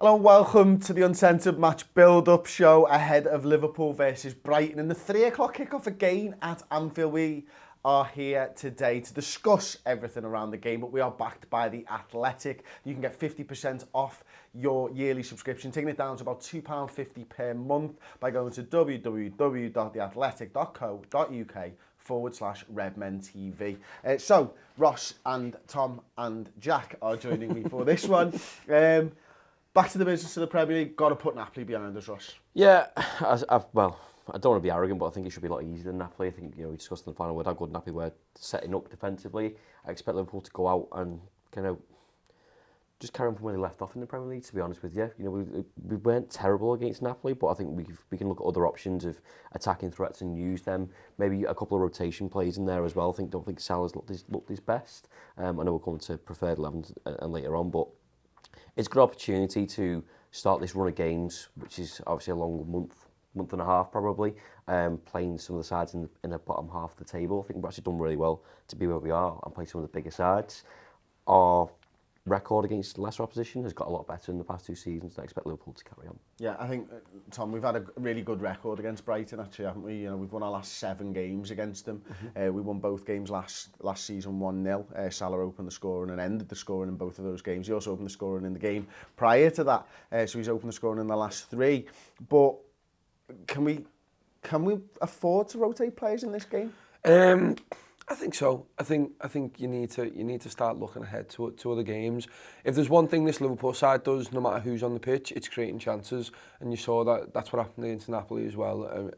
Hello and welcome to the Uncensored match build-up show ahead of Liverpool versus Brighton in the 3 o'clock kickoff again at Anfield. We are here today to discuss everything around the game, but we are backed by The Athletic. You can get 50% off your yearly subscription, taking it down to about £2.50 per month by going to www.theathletic.co.uk/Redmen TV. So, Ross and Tom and Jack are joining me for this one. Back to the business of the Premier League. Got to put Napoli behind us, Ross. Yeah, well, I don't want to be arrogant, but I think it should be a lot easier than Napoli. I think, we discussed in the final word how good Napoli were setting up defensively. I expect Liverpool to go out and kind of just carry on from where they left off in the Premier League, to be honest with you. We weren't terrible against Napoli, but I think we can look at other options of attacking threats and use them. Maybe a couple of rotation plays in there as well. Don't think Salah's looked his best. I know we'll come to preferred 11s and later on, but it's a good opportunity to start this run of games, which is obviously a long month and a half probably, playing some of the sides in the bottom half of the table. I think we've actually done really well to be where we are and play some of the bigger sides. Our record against lesser opposition has got a lot better in the past 2 seasons, and I expect Liverpool to carry on. Yeah, I think, Tom, we've had a really good record against Brighton, actually, haven't we? We've won our last 7 games against them. We won both games last season 1-0. Salah opened the scoring and ended the scoring in both of those games. He also opened the scoring in the game prior to that, so he's opened the scoring in the last 3. But can we afford to rotate players in this game? I think so. I think you need to start looking ahead to other games. If there's one thing this Liverpool side does, no matter who's on the pitch, it's creating chances, and you saw that's what happened against Napoli as well. I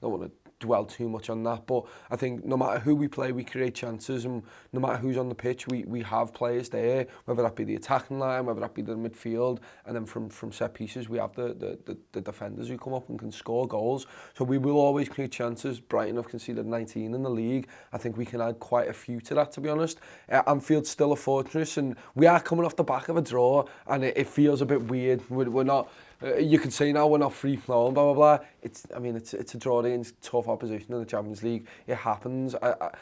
don't want to dwell too much on that, but I think no matter who we play, we create chances, and no matter who's on the pitch, we have players there, whether that be the attacking line, whether that be the midfield, and then from set pieces, we have the defenders who come up and can score goals. So we will always create chances. Brighton have conceded 19 in the league. I think we can add quite a few to that, to be honest. Anfield's still a fortress, and we are coming off the back of a draw, and it feels a bit weird. We're not. You could say now we're not free flowing, blah blah blah. It's a draw against tough opposition in the Champions League. It happens. At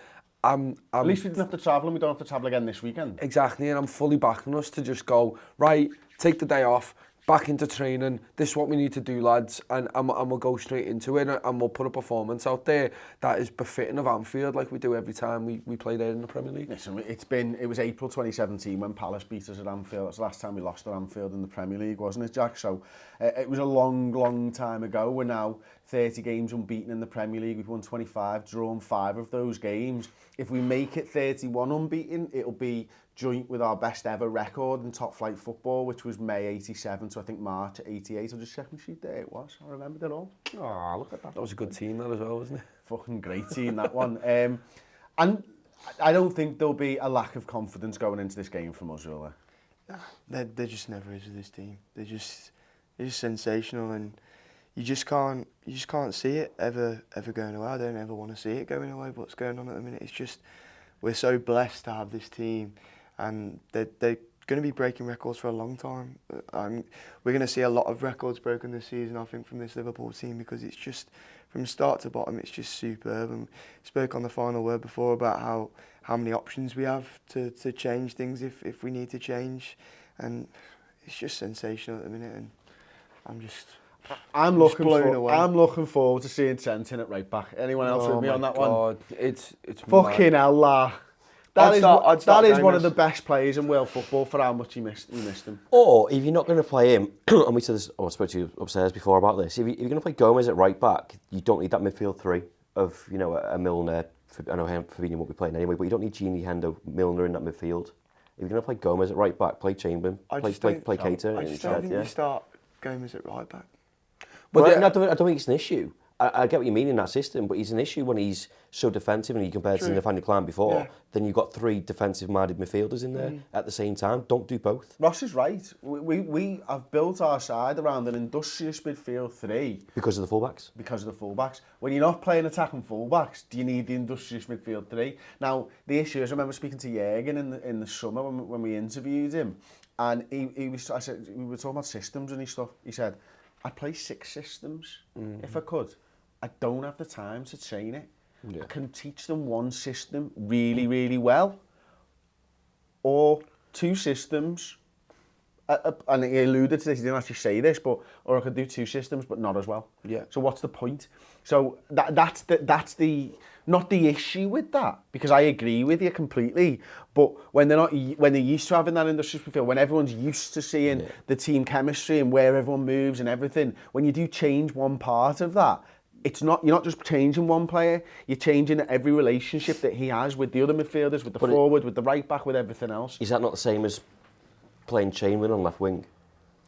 least we didn't have to travel, and we don't have to travel again this weekend. Exactly, and I'm fully backing us to just go right. Take the day off. Back into training, this is what we need to do, lads, and we'll go straight into it, and we'll put a performance out there that is befitting of Anfield, like we do every time we play there in the Premier League. Listen, it was April 2017 when Palace beat us at Anfield. That's the last time we lost at Anfield in the Premier League, wasn't it, Jack? So it was a long time ago. We're now 30 games unbeaten in the Premier League. We've won 25, drawn 5 of those games. If we make it 31 unbeaten, it'll be joint with our best ever record in top flight football, which was May 87 to I think March 88. I'll just check my sheet there. It was. I remembered it all. Oh, look at that. That was a good team, that as well, wasn't it? Fucking great team, that one. And I don't think there'll be a lack of confidence going into this game from us, will there? There just never is with this team. They're just sensational, and you just can't see it ever going away. I don't ever want to see it going away. What's going on at the minute? It's just we're so blessed to have this team, and they're going to be breaking records for a long time. We're going to see a lot of records broken this season, I think, from this Liverpool team, because it's just from start to bottom, it's just superb. And spoke on the final word before about how many options we have to change things if we need to change, and it's just sensational at the minute, and I'm looking forward to seeing Trent in at right back. Anyone else with me on that one? It's fucking hell, that is one of the best players in world football for how much he missed him. Or if you're not going to play him, and we said this, I spoke to you upstairs before about this. If you're going to play Gomez at right back, you don't need that midfield 3 of a Milner. I know Fabinho won't be playing anyway, but you don't need Gini, Hendo, Milner in that midfield. If you're going to play Gomez at right back, play Chamberlain, play Keita. I just don't think you start Gomez at right back. But I don't think it's an issue. I get what you mean in that system, but he's an issue when he's so defensive, and you compare to Nathaniel Klein before, then you've got 3 defensive-minded midfielders in there at the same time. Don't do both. Ross is right. We have built our side around an industrious midfield 3. Because of the fullbacks? Because of the fullbacks. When you're not playing attacking fullbacks, do you need the industrious midfield 3? Now, the issue is, I remember speaking to Jürgen in the summer when we interviewed him, and we were talking about systems and stuff. He said, I'd play 6 systems if I could. I don't have the time to train it. I can teach them one system really well, or 2 systems and he alluded to this, he didn't actually say this, but or I could do 2 systems, but not as well. Yeah. So what's the point? So that's the not the issue with that, because I agree with you completely. But when they're used to having that industrial feel, when everyone's used to seeing the team chemistry and where everyone moves and everything, when you do change one part of that, you're not just changing one player, you're changing every relationship that he has with the other midfielders, with the forward, with the right back, with everything else. Is that not the same as playing Chamberlain on left wing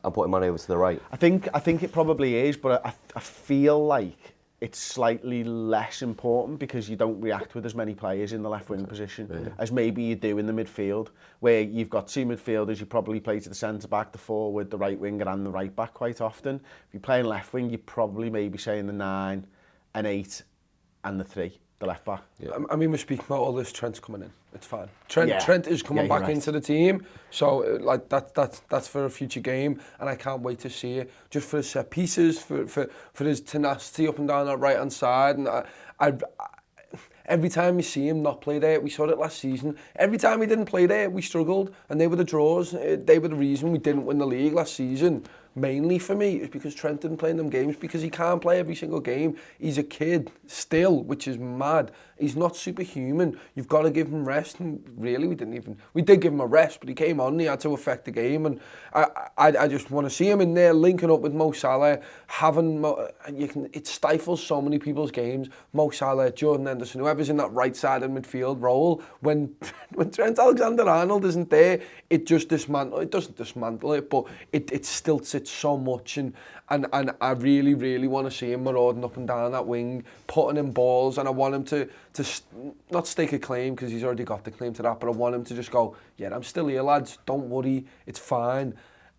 and putting Mane over to the right? I think it probably is, but I feel like it's slightly less important because you don't react with as many players in the left wing position as maybe you do in the midfield, where you've got 2 midfielders, you probably play to the centre back, the forward, the right winger and the right back quite often. If you're playing left wing, you're probably maybe saying the 9 and 8 and the 3, the left back. Yeah. I mean, we're speaking about all this. Trent's coming in. It's fine. Trent is coming back into the team, so like that's for a future game, and I can't wait to see it. Just for his set pieces, for his tenacity up and down that right hand side, and I every time you see him not play there, we saw it last season. Every time he didn't play there, we struggled, and they were the draws. They were the reason we didn't win the league last season. Mainly for me, is because Trent didn't play in them games, because he can't play every single game. He's a kid still, which is mad. He's not superhuman. You've got to give him rest. And really, we did give him a rest, but he came on and he had to affect the game. And I just want to see him in there linking up with Mo Salah, it stifles so many people's games. Mo Salah, Jordan Henderson, whoever's in that right side of midfield role, when Trent Alexander-Arnold isn't there, it just it doesn't dismantle it, but it stilts it so much, and I really, really want to see him marauding up and down that wing, putting in balls, and I want him to not stake a claim, because he's already got the claim to that, but I want him to just go, yeah, I'm still here, lads, don't worry, it's fine.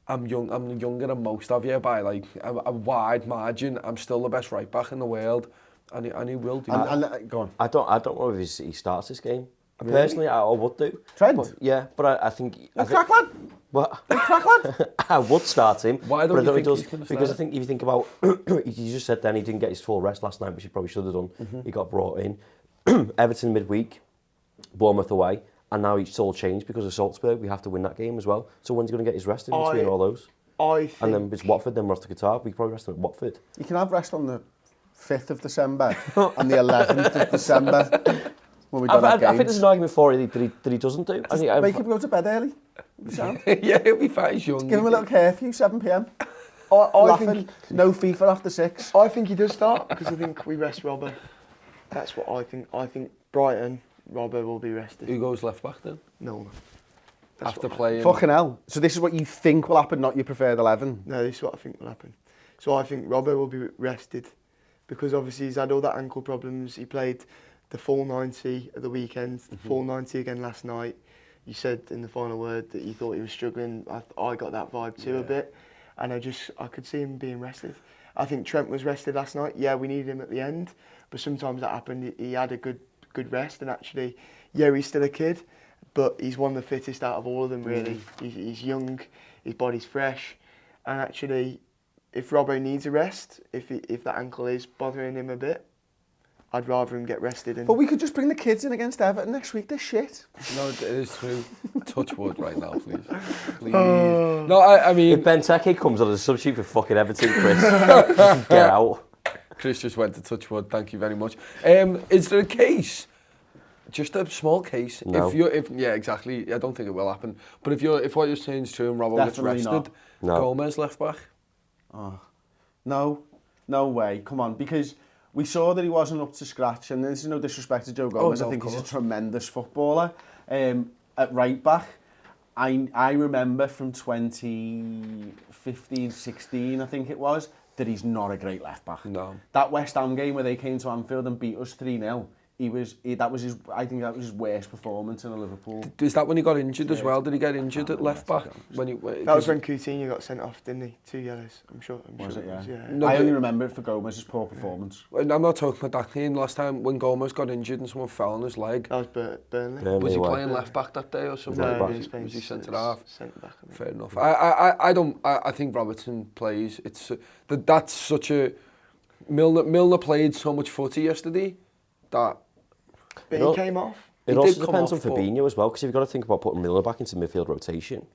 I'm younger than most of you by like a wide margin. I'm still the best right back in the world, and he will do that. Go on. I don't know if he starts this game. Really? Personally, I would do. Trent? But I think... Crack lad? What? Crack lad? I would start him. Why don't you think he's going to start? Because I think if you think about... you just said then he didn't get his full rest last night, which he probably should have done. He got brought in. Everton midweek, Bournemouth away, and now it's all changed because of Salzburg. We have to win that game as well. So when's he going to get his rest in between all those? And then it's Watford, then we're off to Qatar. We can probably rest him at Watford. You can have rest on the 5th of December and the 11th of December. When we I think there's an argument for it that he doesn't do. Make him go to bed early. Yeah, he'll be fine. He's young. Give him a little curfew, 7 p.m. I think no FIFA after 6. I think he does start, because I think we rest Robbo. That's what I think. I think Brighton, Robbo will be rested. Who goes left back then? No. After playing. Fucking hell. So this is what you think will happen, not your preferred 11? No, this is what I think will happen. So I think Robbo will be rested, because obviously he's had all that ankle problems. He played the full 90 at the weekend, the full 90 again last night. You said in the final word that you thought he was struggling. I got that vibe too a bit, and I could see him being rested. I think Trent was rested last night. Yeah, we needed him at the end, but sometimes that happened. He had a good rest, and actually, yeah, he's still a kid, but he's one of the fittest out of all of them, really. He's young, his body's fresh, and actually, if Robbo needs a rest, if that ankle is bothering him a bit, I'd rather him get rested. But we could just bring the kids in against Everton next week. They're shit. No, it is true. Touch wood right now, please. Please. No, I mean... If Benteke comes on as a substitute for fucking Everton, Chris, get out. Chris just went to touch wood. Thank you very much. Is there a case? Just a small case. No. Yeah, exactly. I don't think it will happen. But if what you're saying is true and Robbo gets rested, Gomez left back. Oh, no way. Come on, because we saw that he wasn't up to scratch, and this is no disrespect to Joe Gomez. I think he's a tremendous footballer. At right back, I remember from 2015, 16, I think it was, that he's not a great left back. No. That West Ham game where they came to Anfield and beat us 3-0. I think that was his worst performance in a Liverpool. Is that when he got injured as well? Did he get injured at left back? That was when Coutinho got sent off, didn't he? 2 yellows. I'm sure was it? Yeah. No, I only remember it for Gomez's poor performance. I'm not talking about that game. Last time when Gomez got injured and someone fell on his leg. That was Burnley. Was he playing left back that day or something? No, was he centre half? Centre back. Fair enough. I think Robertson plays. That's such a Milner played so much footy yesterday that. But he came off. It also depends on Fabinho as well, because you've got to think about putting Milner back into midfield rotation.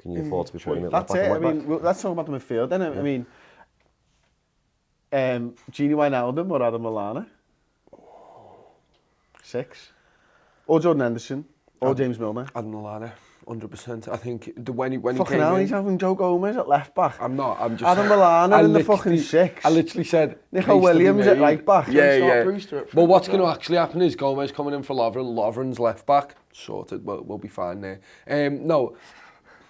Can you afford to be putting him at left That's back it. and I right mean, back? let's talk about the midfield then. I mean, Gini Wijnaldum or Adam Lallana? 6. Or Jordan Henderson. Or James Milner. Adam Lallana, 100%. I think when he Fucking came hell, in, he's having Joe Gomez at left back. I'm just Adam Lallana I in the literally- fucking 6. I literally said Nico case to be Williams at made. right back. Yeah, Start yeah. Brewster up But front what's as going to well. actually happen is Gomez coming in for Lovren. Lovren's left back. Sorted. We'll be fine there. No,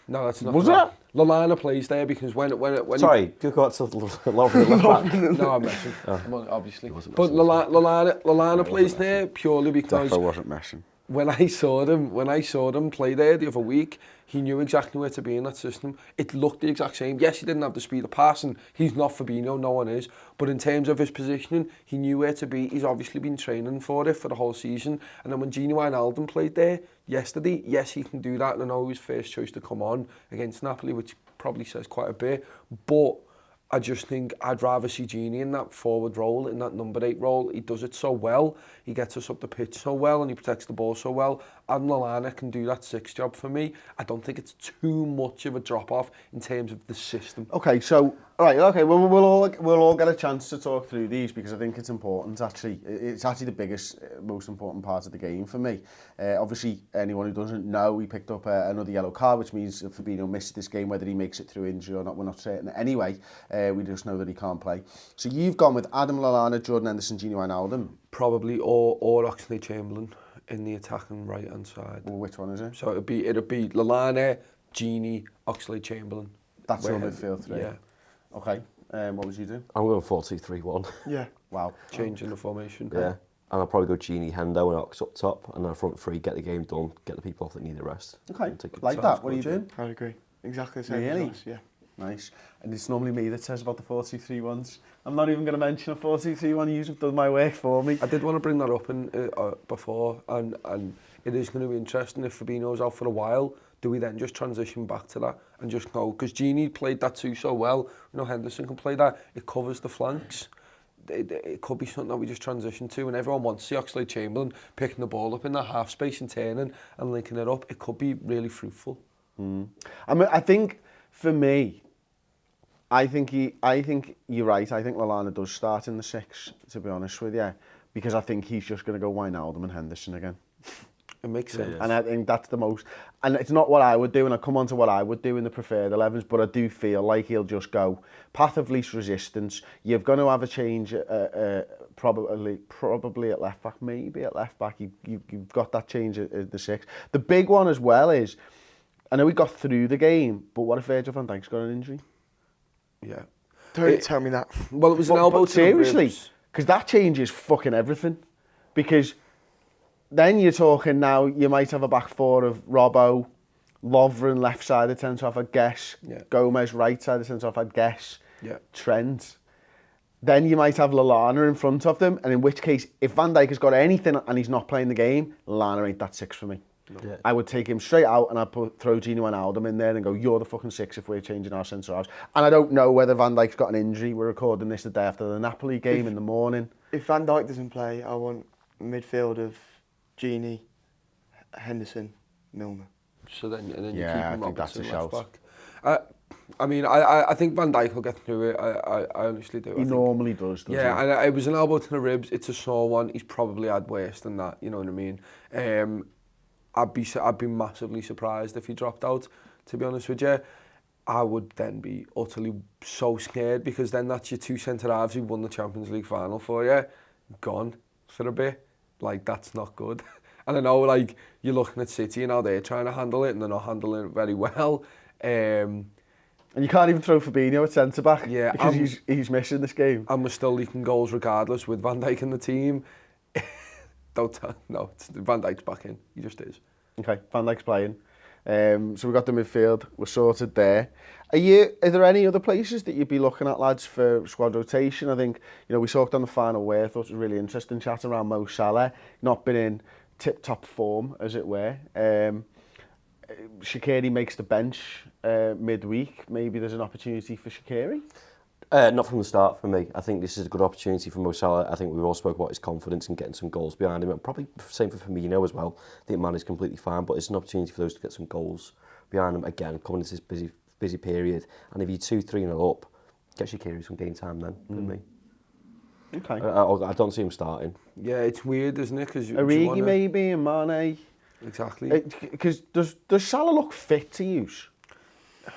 that's not. Was correct. that? Lallana plays there because when Sorry, go go to Lovren left back. No, I'm messing. Obviously. But Lallana plays there purely because Defo wasn't messing. when I saw them play there the other week, he knew exactly where to be in that system. It looked the exact same. Yes, he didn't have the speed of pass, and he's not Fabinho, no one is. But in terms of his positioning, he knew where to be. He's obviously been training for it for the whole season. And then when Gini Wijnaldum played there yesterday, yes, he can do that. And I know he was first choice to come on against Napoli, which probably says quite a bit. But I just think I'd rather see Gini in that forward role, in that number 8 role. He does it so well. He gets us up the pitch so well, and he protects the ball so well. And Lallana can do that 6 job for me. I don't think it's too much of a drop-off in terms of the system. Okay, so well, we'll all get a chance to talk through these because I think it's important. Actually, it's actually the biggest, most important part of the game for me. Obviously, anyone who doesn't know, he picked up another yellow card, which means if Fabinho missed this game, whether he makes it through injury or not, we're not certain. Anyway, we just know that he can't play. So you've gone with Adam Lallana, Jordan Henderson, Gini Wijnaldum. Probably or Oxley Chamberlain in the attacking right hand side. Well, which one is it? So it'd be Lallana, Gini, Oxley Chamberlain. That's your midfield 3. Yeah, Okay. What would you do? I'm going 4-2-3-1. Yeah. Wow. changing the formation. Yeah. And I'll probably go Gini, Hendo and Ox up top, and then front 3, get the game done, get the people off that need a rest. Okay. And take it. Like Sounds that. What are you good, doing? I'd agree. Exactly the same Really? as us, yeah. Nice. And it's normally me that says about the 4-2-3-1s. I'm not even going to mention a 4-2-3-1. You've done my work for me. I did want to bring that up before, and it is going to be interesting if Fabinho's out for a while. Do we then just transition back to that and just go? Because Gini played that too so well. You know, Henderson can play that. It covers the flanks. It could be something that we just transition to, and everyone wants to see Oxlade Chamberlain picking the ball up in that half space and turning and linking it up. It could be really fruitful. I mean, I think for me, I think you're right. I think Lallana does start in the 6, to be honest with you, because I think he's just going to go Wijnaldum and Henderson again. It makes sense. And I think that's the most... And it's not what I would do, and I'll come on to what I would do in the preferred 11s, but I do feel like he'll just go path of least resistance. You're going to have a change, probably at left back, maybe at left back. You've got that change at the 6. The big one as well is, I know we got through the game, but what if Virgil van Dijk's got an injury? Yeah. Don't tell me that. Well, it was an elbow But to seriously, the ribs. because that changes fucking everything. Because then you're talking now, you might have a back 4 of Robbo, Lovren left side of centre-half, I'd guess. Yeah. Gomez right side of centre-half, I'd guess. Yeah. Trent. Then you might have Lallana in front of them, and in which case, if Van Dijk has got anything and he's not playing the game, Lallana ain't that 6 for me. Yeah. I would take him straight out and I'd throw Gini Wijnaldum in there and go, you're the fucking 6 if we're changing our centre-halves. And I don't know whether Van Dijk's got an injury. We're recording this the day after the Napoli game in the morning. If Van Dijk doesn't play, I want a midfield of Gini, Henderson, Milner. So then, and then Yeah, you keep I think that's a Robertson left shout. back. I mean, I think Van Dijk will get through it. I honestly do. He normally does, doesn't Yeah, he? and it was an elbow to the ribs. It's a sore one. He's probably had worse than that. You know what I mean? I'd be massively surprised if he dropped out. To be honest with you, I would then be utterly so scared because then that's your 2 centre halves who won the Champions League final for you, gone for a bit. Like that's not good. And I know, like you're looking at City and how they're trying to handle it, and they're not handling it very well. And you can't even throw Fabinho at centre-back because I'm- he's missing this game. And we're still leaking goals regardless with Van Dijk in the team. No, Van Dijk's back in. He just is. Okay, Van Dijk's playing. So we've got the midfield. We're sorted there. Are there any other places that you'd be looking at, lads, for squad rotation? I think, we talked on the final where I thought it was a really interesting chat around Mo Salah. Not been in tip-top form, as it were. Shaqiri makes the bench midweek. Maybe there's an opportunity for Shaqiri? Not from the start for me. I think this is a good opportunity for Mo Salah. I think we all spoke about his confidence and getting some goals behind him. And probably same for Firmino as well. I think man is completely fine, but it's an opportunity for those to get some goals behind them again, coming into this busy period. And if you're 2-3-0 up, get Shaqiri some game time then, for me. Okay. I don't see him starting. Yeah, it's weird, isn't it? Because Origi maybe and Mane. Exactly. Because does Salah look fit to use?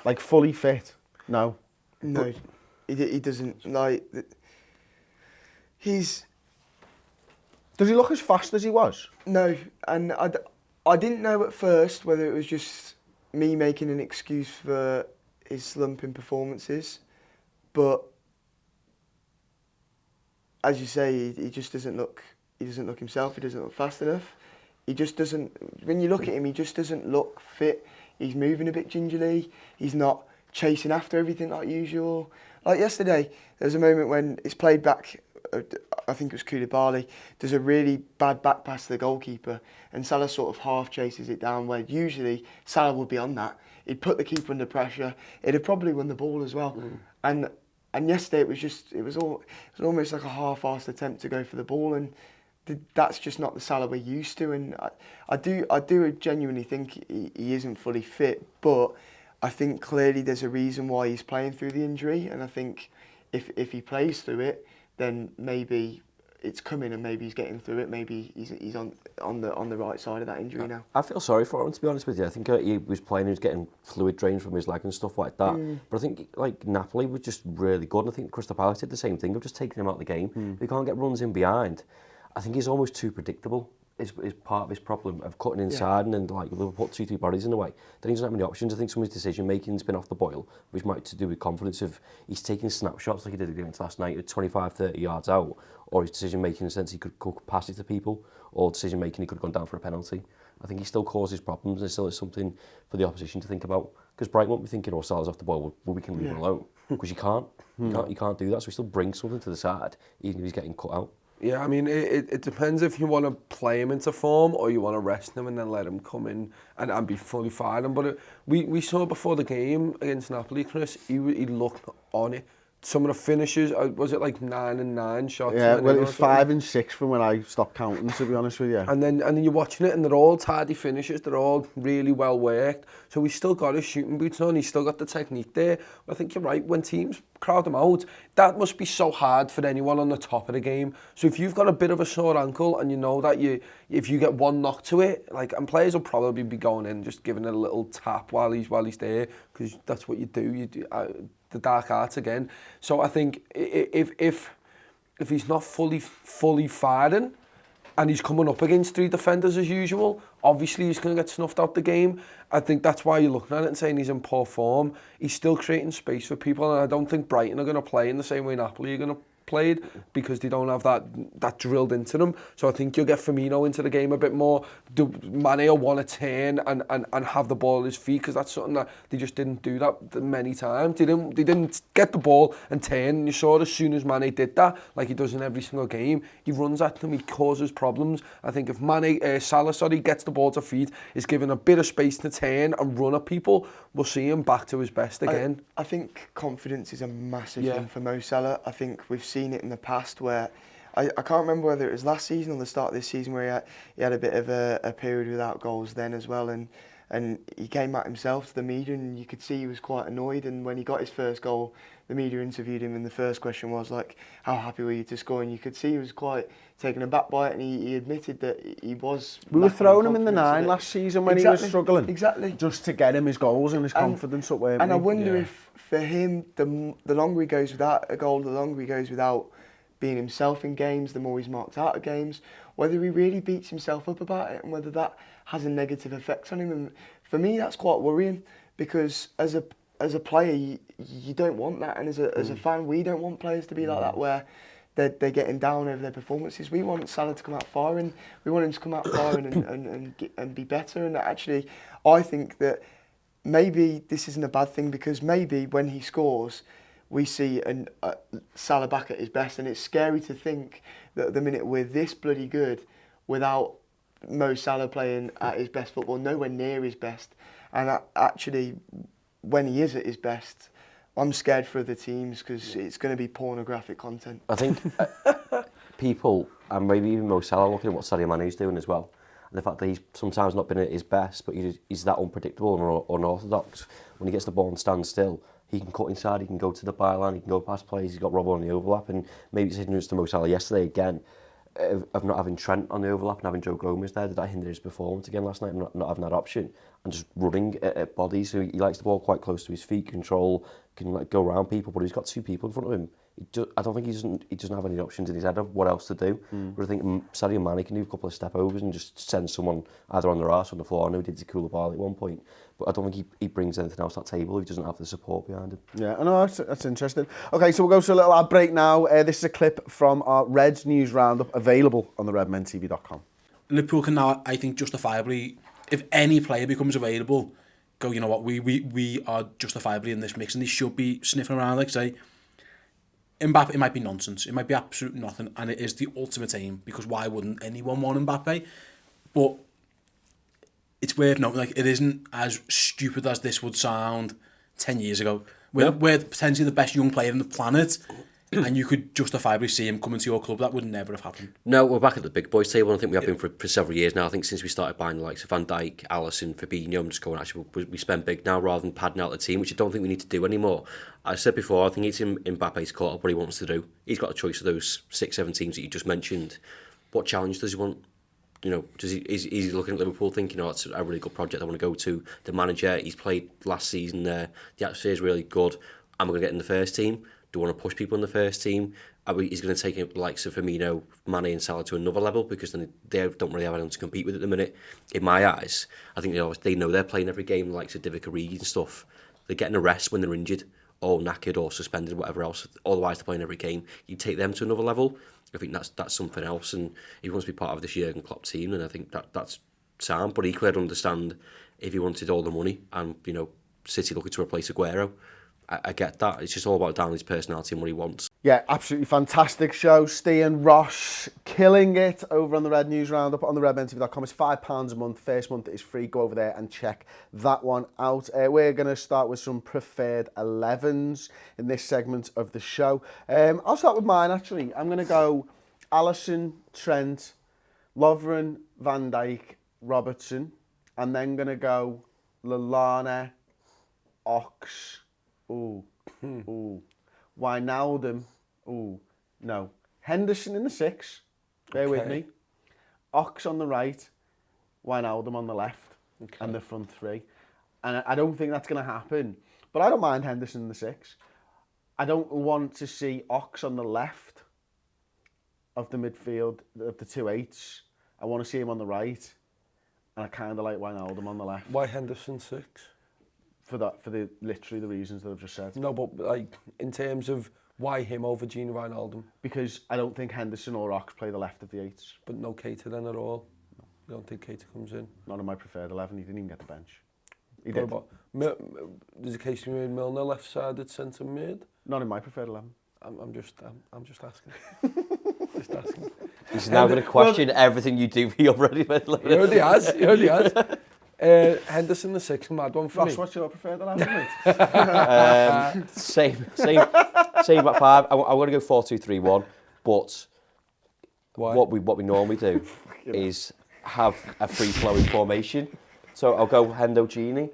Like fully fit? No. No, he doesn't. Like, he's... Does he look as fast as he was? No, and I didn't know at first whether it was just me making an excuse for his slump in performances, but as you say, he just doesn't look. He doesn't look himself. He doesn't look fast enough. He just doesn't. When you look at him, he just doesn't look fit. He's moving a bit gingerly. He's not chasing after everything like usual. Like yesterday, there was a moment when it's played back. I think it was Koulibaly, does a really bad back pass to the goalkeeper, and Salah sort of half chases it down, where usually Salah would be on that. He'd put the keeper under pressure. He'd have probably won the ball as well. And yesterday it was almost like a half-assed attempt to go for the ball, and that's just not the Salah we're used to. And I do genuinely think he isn't fully fit, but I think clearly there's a reason why he's playing through the injury, and I think if he plays through it, then maybe it's coming and maybe he's getting through it. Maybe he's on the right side of that injury now. I feel sorry for him, to be honest with you. I think he was playing, he was getting fluid drains from his leg and stuff like that. But I think like Napoli was just really good, and I think Crystal Palace did the same thing of just taking him out of the game. If he can't get runs in behind, I think he's almost too predictable. Is part of his problem of cutting inside and like Liverpool put 2-3 bodies in the way. Then he doesn't have many options. I think some of his decision making's been off the boil, which might to do with confidence of he's taking snapshots like he did against last night at 25-30 yards out, or his decision making in the sense he could pass it to people, or decision making he could have gone down for a penalty. I think he still causes problems, and still is something for the opposition to think about. Because Brighton won't be thinking, oh, Salah's off the ball, well, we can leave him alone. Because you can't do that. So he still brings something to the side, even if he's getting cut out. Yeah, I mean, it depends if you want to play him into form or you want to rest him and then let him come in and be fully firing. But we saw before the game against Napoli, Chris, he looked on it. Some of the finishes, was it like 9 and 9 shots? Yeah, well, it was 5 and 6 from when I stopped counting, to be honest with you. And then you're watching it, and they're all tidy finishes. They're all really well worked. So he's still got his shooting boots on. He's still got the technique there. I think you're right. When teams crowd him out, that must be so hard for anyone on the top of the game. So if you've got a bit of a sore ankle, and you know that if you get one knock to it, and players will probably be going in just giving it a little tap while he's there, because that's what you do. You do. The dark arts again. So I think if he's not fully firing and he's coming up against 3 defenders as usual, obviously he's going to get snuffed out the game. I think that's why you're looking at it and saying he's in poor form. He's still creating space for people, and I don't think Brighton are going to play in the same way Napoli are going to played, because they don't have that drilled into them. So I think you'll get Firmino into the game a bit more. Mane will want to turn and have the ball at his feet, because that's something that they just didn't do that many times. They didn't get the ball and turn. And you saw as soon as Mane did that, like he does in every single game, he runs at them, he causes problems. I think if Salah gets the ball to feet, is given a bit of space to turn and run at people, we'll see him back to his best again. I think confidence is a massive thing for Mo Salah. I think we've seen it in the past where I can't remember whether it was last season or the start of this season where he had a bit of a period without goals then as well, and he came at himself to the media, and you could see he was quite annoyed. And when he got his first goal, the media interviewed him, and the first question was like, how happy were you to score? And you could see he was quite taken aback by it, and he admitted that he was... We were throwing him in the 9 last season when he was struggling. Exactly. Just to get him his goals and his confidence up, weren't we? And I wonder if, for him, the longer he goes without a goal, the longer he goes without being himself in games, the more he's marked out of games, whether he really beats himself up about it and whether that has a negative effect on him. And for me, that's quite worrying, because as a player, you don't want that, and as a fan, we don't want players to be like that, where they're getting down over their performances. We want Salah to come out firing. We want him to come out firing and be better. And actually, I think that maybe this isn't a bad thing, because maybe when he scores, we see Salah back at his best, and it's scary to think that at the minute we're this bloody good without Mo Salah playing at his best football, nowhere near his best. And actually, when he is at his best, I'm scared for other teams, because it's going to be pornographic content. I think people, and maybe even Mo Salah, looking at what Sadio Mane's doing as well, and the fact that he's sometimes not been at his best, but he's that unpredictable and unorthodox. When he gets the ball and stands still, he can cut inside, he can go to the byline, he can go past plays, he's got Robbo on the overlap, and maybe it's hindrance to Mo Salah yesterday again, of not having Trent on the overlap and having Joe Gomez there. Did that hinder his performance again last night, not having that option, and just running at bodies? So he likes the ball quite close to his feet, control, can like go around people, but he's got two people in front of him. I don't think he doesn't have any options in his head of what else to do. But I think Sadio Mane can do a couple of step overs and just send someone either on their arse or on the floor. I know he did to cool the ball at one point, but I don't think he brings anything else to that table if he doesn't have the support behind him. Yeah, I know, that's interesting. Okay, so we'll go to a little ad break now. This is a clip from our Reds News Roundup, available on the redmentv.com. Liverpool can now, I think, justifiably, if any player becomes available, go, you know what, we are justifiably in this mix, and they should be sniffing around, like say, Mbappe, it might be nonsense, it might be absolute nothing, and it is the ultimate aim, because why wouldn't anyone want Mbappe? But it's worth noting, like, it isn't as stupid as this would sound 10 years ago. We're potentially the best young player on the planet, and you could justifiably see him coming to your club. That would never have happened. No, we're back at the big boys table, and I think we have been for several years now. I think since we started buying the likes of Van Dijk, Alisson, Fabinho, I'm just going, actually, we spend big now rather than padding out the team, which I don't think we need to do anymore. I said before, I think it's in Mbappe's court of what he wants to do. He's got a choice of those 6-7 teams that you just mentioned. What challenge does he want? You know, is he looking at Liverpool thinking, oh, it's a really good project I want to go to? The manager, he's played last season there. The atmosphere is really good. Am I going to get in the first team? Do I want to push people in the first team? He's going to take the likes of Firmino, Mane and Salah to another level, because then they don't really have anyone to compete with at the minute. In my eyes, I think they know they're playing every game, the likes of Divock Origi and stuff. They're getting a rest when they're injured, or knackered, or suspended, or whatever else. Otherwise, they're playing every game. You take them to another level. I think that's something else, and if he wants to be part of this Jurgen Klopp team, then I think that's sound. But equally, I'd understand if he wanted all the money and, you know, City looking to replace Aguero. I get that. It's just all about Downey's personality and what he wants. Yeah, absolutely fantastic show. Stian Ross killing it over on the Red News Roundup on the redmentv.com. It's £5 a month. First month is free. Go over there and check that one out. We're going to start with some preferred 11s in this segment of the show. I'll start with mine, actually. I'm going to go Alisson, Trent, Lovren, Van Dijk, Robertson, and then going to go Lallana, Ox, Wijnaldum, no. Henderson in the 6, bear with me. Ox on the right, Wijnaldum on the left, and the front 3. And I don't think that's going to happen. But I don't mind Henderson in the 6. I don't want to see Ox on the left of the midfield, of the 2 8s. I want to see him on the right. And I kind of like Wijnaldum on the left. Why Henderson 6? For the literally the reasons that I've just said. No, but like in terms of why him over Gini Wijnaldum? Because I don't think Henderson or Ox play the left of the 8s. But no Keita then at all? No. You don't think Keita comes in? Not in my preferred 11. He didn't even get the bench. He What did. about there's a case you made Milner left-sided centre mid? Not in my preferred 11. I'm just asking. Just asking. He's now going to question everything you do for your ready made. He already has. Henderson the 6, mad one for Ross, me. what's your preferred 11, mate? Same at 5. I want to go 4-2-3-1, but Why? what we normally do is have a free flowing formation. So I'll go Hendo Gini.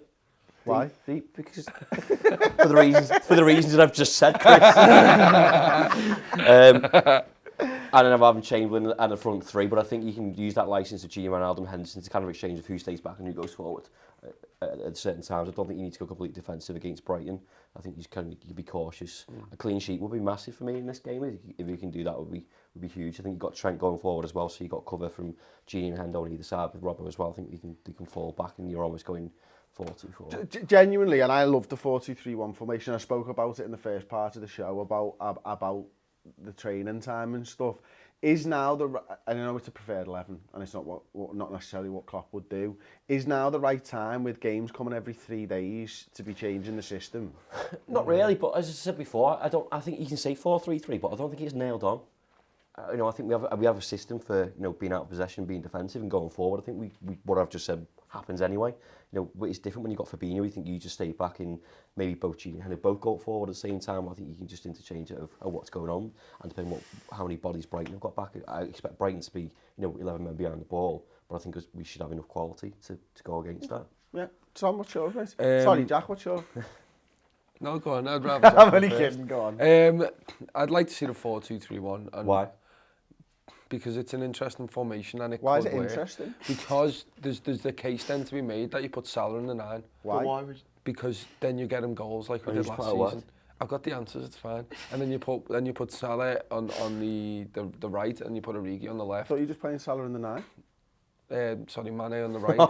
Why? Because for the reasons that I've just said, Chris. And then I'm having Chamberlain and the front 3, but I think you can use that license of Gini, Wijnaldum, Henderson to kind of exchange of who stays back and who goes forward at certain times. I don't think you need to go completely defensive against Brighton. I think you can be cautious. A clean sheet would be massive for me in this game. If you can do that, would be huge. I think you've got Trent going forward as well, so you've got cover from Gini and Hendo on either side with Robbo as well. I think you can fall back and you're almost going 4-2-4. Genuinely, and I love the 4-2-3-1 formation. I spoke about it in the first part of the show about the training time and stuff. Is now I know it's a preferred 11 and it's not not necessarily what Klopp would do. Is now the right time, with games coming every 3 days, to be changing the system? Not really, but as I said before, I think you can say 4-3-3, but I don't think it's nailed on. You know, I think we have a system for, you know, being out of possession, being defensive, and going forward. I think we what I've just said happens anyway. You know, but it's different when you got Fabinho. You think you just stay back and maybe both Gini and Henry both go forward at the same time. I think you can just interchange it of what's going on, and depending how many bodies Brighton have got back. I expect Brighton to be, you know, 11 men behind the ball, but I think we should have enough quality to go against that. Yeah. Tom, what's yours, mate? Sorry, Jack, what's yours? No, go on. I'd rather. I'm only kidding. Go on. I'd like to see the 4-2-3-1. And Why? Because it's an interesting formation and it Why is could it work. interesting? Because there's the case then to be made that you put Salah in the 9. Why? But why would Because then you get him goals like we And did you last just put a what? season. I've got the answers, it's fine. And then you put Salah on the right and you put Origi on the I left. thought you were just playing Salah in the 9. Sorry, Mane on the right. and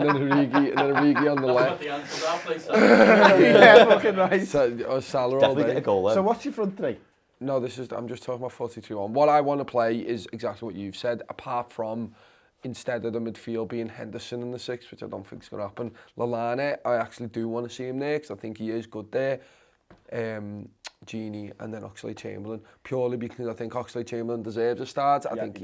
then Origi on the left. the answer to that, please. Yeah, fucking right. Or Salah all Definitely get a day. goal then. So what's your front three? No, I'm just talking about 4-2-3-1. What I want to play is exactly what you've said, apart from instead of the midfield being Henderson in the 6, which I don't think is going to happen. Lallana, I actually do want to see him there because I think he is good there. Gini and then Oxlade-Chamberlain, purely because I think Oxlade-Chamberlain deserves a start. I think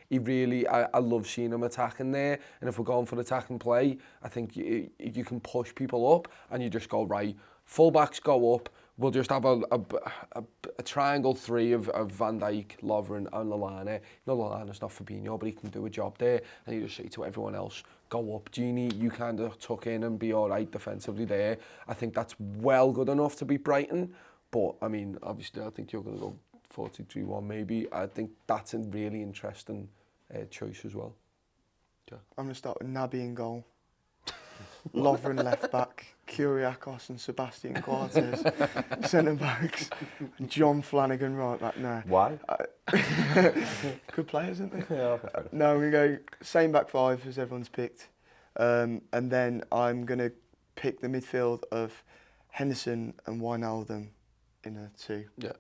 he really, I love seeing him attacking there, and if we're going for attacking play, I think you can push people up and you just go, right, full-backs go up, we'll just have a triangle 3 of Van Dijk, Lovren and Lallana. No, Lallana's not Fabinho, but he can do a job there, and you just say to everyone else, go up. Gini, you kind of tuck in and be all right defensively there. I think that's well good enough to beat Brighton, but I mean, obviously I think you're going to go 4-2-3-1 maybe. I think that's a really interesting choice as well. Yeah. I'm going to start with Naby in goal. Lovren left back, Kyriakos and Sebastian Coates centre backs, and John Flanagan right back now. Why? Good players, aren't they? Yeah, okay. No, I'm going to go same back 5 as everyone's picked, and then I'm going to pick the midfield of Henderson and Wijnaldum in a 2. Yeah.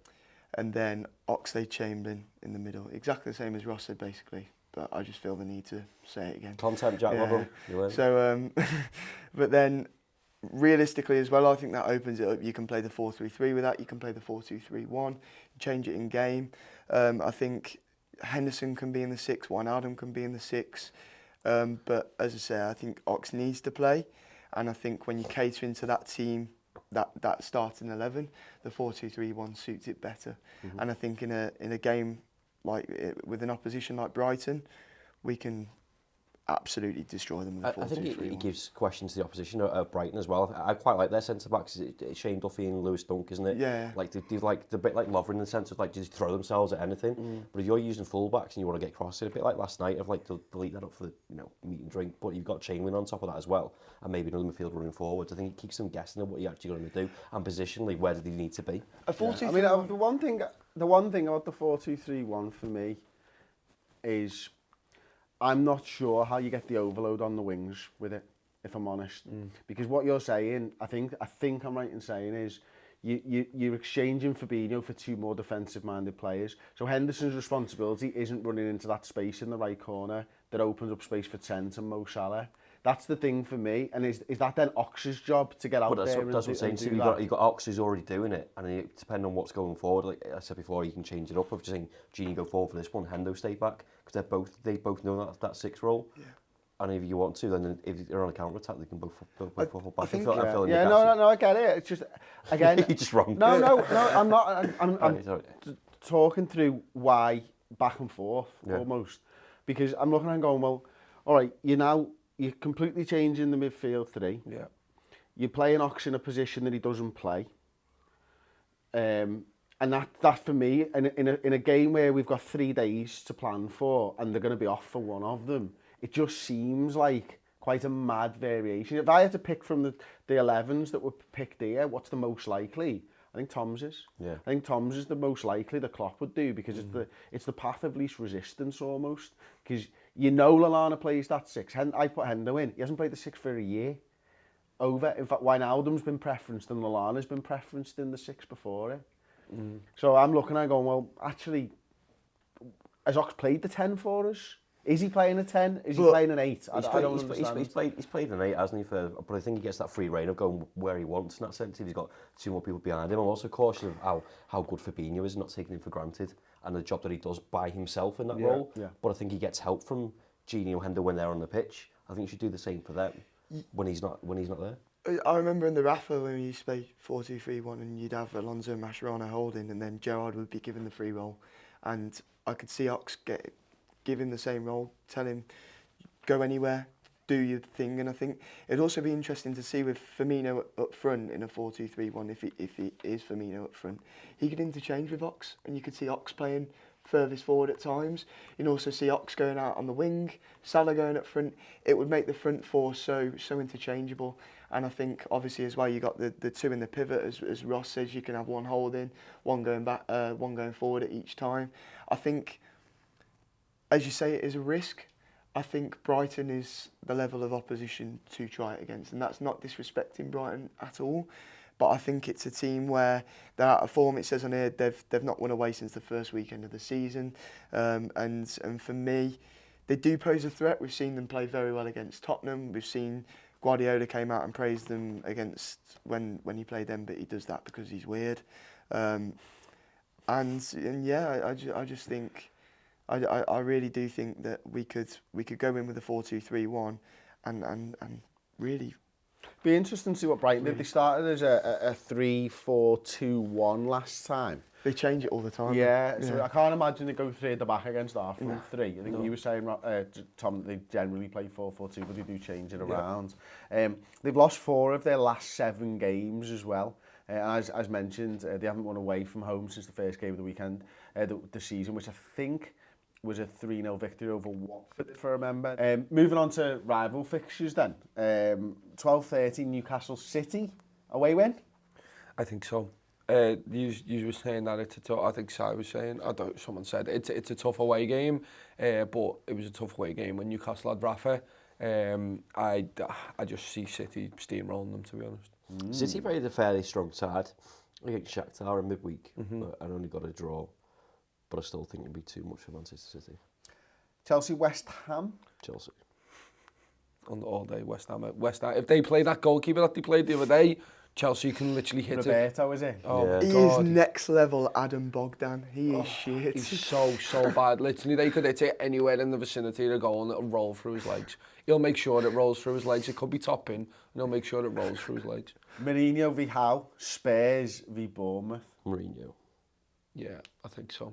And then Oxlade-Chamberlain in the middle. Exactly the same as Ross said, basically. But I just feel the need to say it again. Content, Jack. Well done. You win. So, but then realistically as well, I think that opens it up. You can play the 4-3-3 with that. You can play the 4-2-3-1. Change it in game. I think Henderson can be in the 6. Wijnaldum can be in the 6. But as I say, I think Ox needs to play. And I think when you cater into that team, that starting 11, the 4-2-3-1 suits it better. Mm-hmm. And I think in a game like with an opposition like Brighton, we can absolutely destroy them with a 4-2-3-1. I think it gives questions to the opposition at Brighton as well. I quite like their centre backs. It's Shane Duffy and Lewis Dunk, isn't it? Yeah. Like they're like the bit like Lovren in the sense of like just throw themselves at anything. But if you're using full backs and you want to get crosses, a bit like last night, I've like to delete that up for the meat and drink. But you've got Chamberlain on top of that as well, and maybe another midfield running forwards. I think it keeps them guessing at what you're actually going to do and positionally where do they need to be. A 4-2-3-1. I mean, the one thing about the 4-2-3-1 for me is I'm not sure how you get the overload on the wings with it, if I'm honest. Because what you're saying, I think I'm right in saying, is you're exchanging Fabinho for 2 more defensive-minded players. So Henderson's responsibility isn't running into that space in the right corner that opens up space for Trent and Mo Salah. That's the thing for me. And is that then Ox's job to get out there and that's what I'm saying. So you've got Ox who's already doing it, and depending on what's going forward, like I said before, you can change it up of just saying, Gini, go forward for this one, Hendo stay back, because they both know that 6 role. Yeah. And if you want to, then if you're on a counter attack, they can both fall back. No, I get it. It's just again, you're just wrong. No, I'm not. I'm talking through why back and forth almost, because I'm looking and going, well, all right, you're completely changing the midfield 3. Yeah. You're playing Ox in a position that he doesn't play. And that for me, in a game where we've got 3 days to plan for, and they're going to be off for one of them, it just seems like quite a mad variation. If I had to pick from the 11s that were picked here, what's the most likely? I think Tom's is. Yeah. I think Tom's is the most likely that Klopp would do, because it's the path of least resistance almost. Because Lallana plays that 6. I put Hendo in. He hasn't played the 6 for a year. In fact, Wijnaldum's been preferenced and Lallana's been preferenced in the 6 before it. So I'm looking and going, well, actually, has Ox played the 10 for us? Is he playing a 10? Is he But playing an 8? I don't He's understand. played an 8, hasn't he? But I think he gets that free reign of going where he wants in that sense. If he's got 2 more people behind him, I'm also cautious of how good Fabinho is, not taking him for granted, and the job that he does by himself in that role. Yeah. But I think he gets help from Gini and Hendo when they're on the pitch. I think he should do the same for them when he's not there. I remember in the Rafa when we used to play 4-2-3-1 and you'd have Alonso and Mascherano holding and then Gerrard would be given the free role. And I could see Ox give him the same role, tell him, go anywhere, do your thing. And I think it'd also be interesting to see with Firmino up front in a 4-2-3-1, if he is Firmino up front, he could interchange with Ox and you could see Ox playing furthest forward at times. You can also see Ox going out on the wing, Salah going up front. It would make the front four so interchangeable. And I think obviously as well you got the two in the pivot, as Ross says, you can have one holding, one going back, one going forward at each time. I think, as you say, it is a risk. I think Brighton is the level of opposition to try it against, and that's not disrespecting Brighton at all. But I think it's a team where they're out of form. It says on here they've not won away since the first weekend of the season, and for me, they do pose a threat. We've seen them play very well against Tottenham. We've seen Guardiola came out and praised them against when he played them, but he does that because he's weird. And yeah, I just think I really do think that we could go in with a 4-2-3-1 and really. Be interesting to see what Brighton did. They started as a 3-4-2-1 last time. They change it all the time. Yeah, so I can't imagine they go 3 at the back against our front 3. I think you were saying, Tom, they generally play 4-4-2, but they do change it around. They've lost 4 of their last 7 games as well. As mentioned, they haven't won away from home since the first game of the weekend, the season, which I think was a 3-0 victory over Watford, if I remember. Moving on to rival fixtures then. 12:30 Newcastle City away win. I think so. You were saying that it's a tough. I think Si was saying. Someone said it's a tough away game, but it was a tough away game when Newcastle had Rafa. I just see City steamrolling them, to be honest. City played a fairly strong side against Shakhtar in midweek, but I only got a draw. But I still think it'd be too much for Manchester City. Chelsea West Ham. Chelsea. On the all day West Ham. If they play that goalkeeper that they played the other day, Chelsea can literally hit Roberto, is it? Oh, yeah. my He God. is next level Adam Bogdan. He is shit. He's so bad. Literally, they could hit it anywhere in the vicinity of the goal and it'll roll through his legs. He'll make sure it rolls through his legs. It could be top in, and he'll make sure it rolls through his legs. Mourinho v Howe. Spurs v Bournemouth. Mourinho. Yeah, I think so.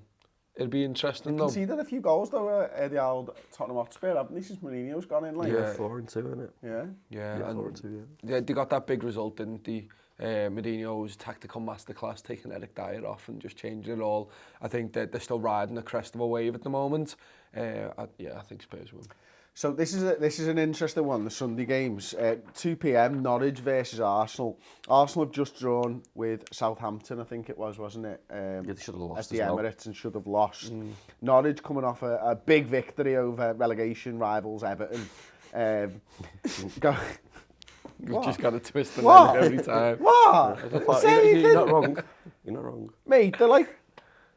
It'll be interesting They've though. conceded a few goals though, the old Tottenham Hotspur, haven't they, since Mourinho's gone in? Like, Yeah. 4-2, isn't it? Yeah. Yeah, Yeah, and 4-2, yeah. they got that big result, didn't they? Mourinho's tactical masterclass, taking Eric Dyer off and just changing it all. I think that they're still riding the crest of a wave at the moment. I think Spurs win. So this is an interesting one, the Sunday games. 2 p.m, Norwich versus Arsenal. Arsenal have just drawn with Southampton, I think it was, wasn't it? They should have lost at the as well. Emirates and should have lost. Norwich coming off a big victory over relegation rivals Everton. You've just got to twist the What? knife every time. What? You're not wrong. You're not wrong. Mate, they're like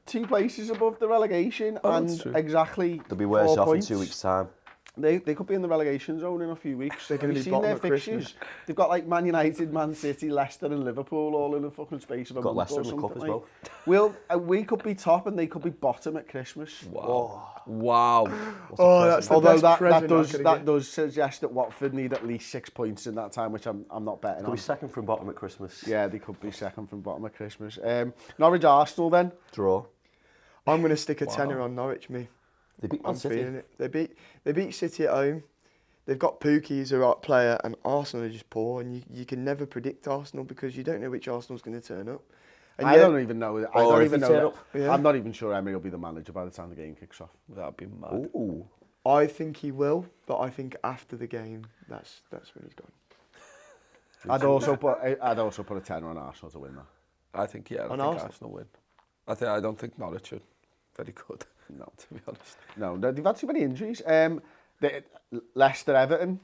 2 places above the relegation that's true. and exactly They'll be worse 4 off points. in 2 weeks' time. They could be in the relegation zone in a few weeks. They're gonna Have you be seen bottom their at fixtures? Christmas. They've got like Man United, Man City, Leicester and Liverpool all in a fucking space of a Got month Leicester or in the something. cup as Like. We could be top and they could be bottom at Christmas. Wow. Oh, that's the Although best that present I does could that get. does suggest that Watford need at least 6 points in that time, which I'm not betting Could on. be second from bottom at Christmas. Yeah, they could be second from bottom at Christmas. Norwich Arsenal then. Draw. I'm going to stick a tenner on Norwich, me. They beat Man I'm City. feeling it. They beat City at home. They've got Pookie as a right player, and Arsenal are just poor. And you can never predict Arsenal because you don't know which Arsenal's going to turn up. And I don't even know. I Or don't if even he know. turn That. up. Yeah. I'm not even sure Emery will be the manager by the time the game kicks off. That'd be mad. Ooh. I think he will, but I think after the game, that's when he's gone. I'd also put a tenner on Arsenal to win that. I think On Arsenal Arsenal? win. I don't think Norwich are very good. No. To be honest. No, they've had too many injuries. Leicester Everton,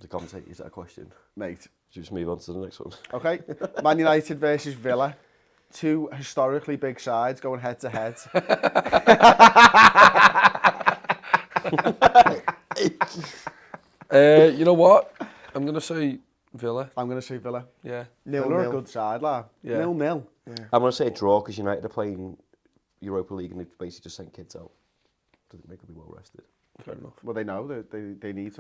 The commentator, is that a question? mate. Should we just move on to the next one? Okay, Man United versus Villa. 2 historically big sides going head to head. You know what? I'm going to say Villa. I'm going to say Villa. Yeah. Villa are a good side, lad. Yeah. 0-0. I'm going to say a draw because United are playing Europa League and they've basically just sent kids out. So they could be well rested. Fair enough. Well, they know that they need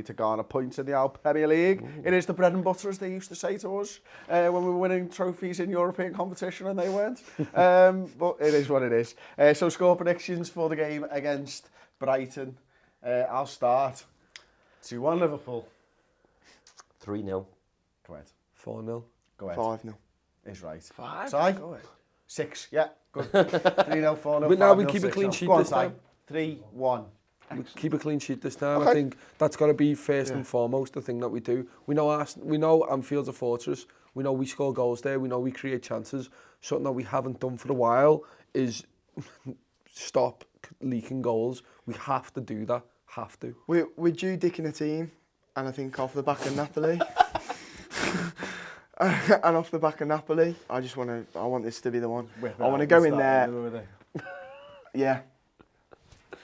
to garner points in the Premier League. It is the bread and butter, as they used to say to us when we were winning trophies in European competition and they weren't. But it is what it is. So score predictions for the game against Brighton. I'll start. 2-1 Liverpool. 3-0. Go ahead. 4-0. Go ahead. 5-0. Is right. 5? Si? Go ahead. 6. Yeah, good. 3-0, 4-0, But now 5-0, we keep a 6-0. clean sheet Go on, this time. 3-1. We keep a clean sheet this time. Okay. I think that's got to be first and foremost the thing that we do. We know Anfield's a fortress. We know we score goals there. We know we create chances. Something that we haven't done for a while is stop leaking goals. We have to do that. Have to. We're due dicking a team, and I think off the back of Napoli. And off the back of Napoli, I want this to be the one. I want to go in there. Yeah.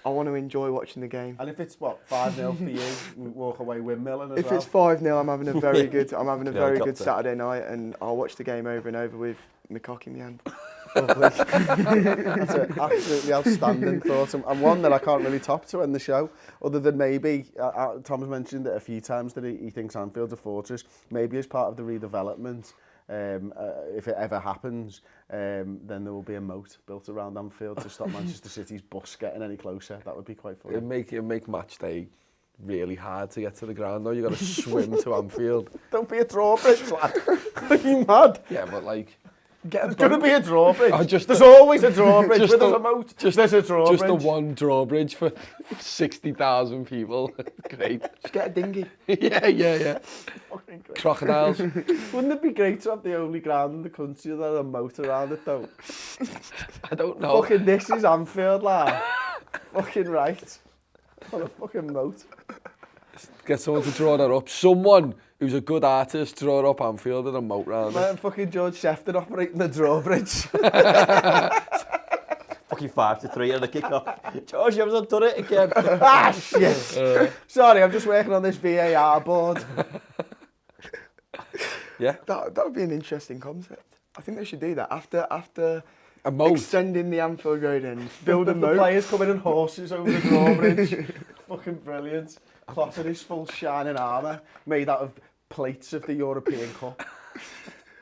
I want to enjoy watching the game. And if it's 5-0 for you, we walk away windmilling as If well. it's 5-0, I'm having a very good. I'm having a very good helicopter. Saturday night, and I'll watch the game over and over with my cock in my hand. That's an absolutely outstanding thought, and one that I can't really top to end the show, other than maybe, Tom's mentioned it a few times that he thinks Anfield's a fortress, maybe as part of the redevelopment, if it ever happens, then there will be a moat built around Anfield to stop Manchester City's bus getting any closer. That would be quite funny. It'd make match day really hard to get to the ground though. You got to swim to Anfield. Don't be a drawbridge, lad. Are you mad? Yeah, but like... There's going to be a drawbridge. Just There's always a drawbridge. just Where there's a- a moat, there's a drawbridge. Just the one drawbridge for 60,000 people. Great. Just get a dinghy. Yeah. Fucking great. Crocodiles. Wouldn't it be great to have the only ground in the country that had a moat around it, though? I don't know. Fucking this is Anfield, lad. Fucking right. On a fucking moat. Get someone to draw that up. Someone who's a good artist draw up Anfield and a moat round it. Man, fucking George Shefton operating the drawbridge. Fucking 5-3 on the kick-off. George, you haven't done it again. Shit. Sorry, I'm just working on this VAR board. Yeah. That would be an interesting concept. I think they should do that after A moat. extending the Anfield Road and build a The moat. players coming in horses over the drawbridge. Fucking brilliant. Klopp in his full shining armour, made out of plates of the European Cup.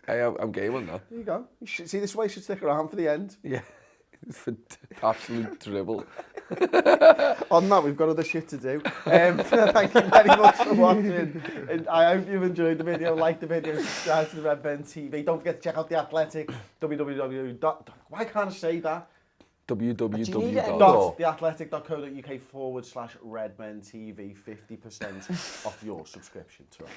Hey, I'm game on that. There you go. See, this way you should stick around for the end. Yeah. For absolute dribble. On that, we've got other shit to do. Thank you very much for watching. And I hope you've enjoyed the video. Like the video, subscribe to the Redmen TV. Don't forget to check out The Athletic. Why can't I say that? www. theathletic.co.uk/Redmen TV. 50% off your subscription to it.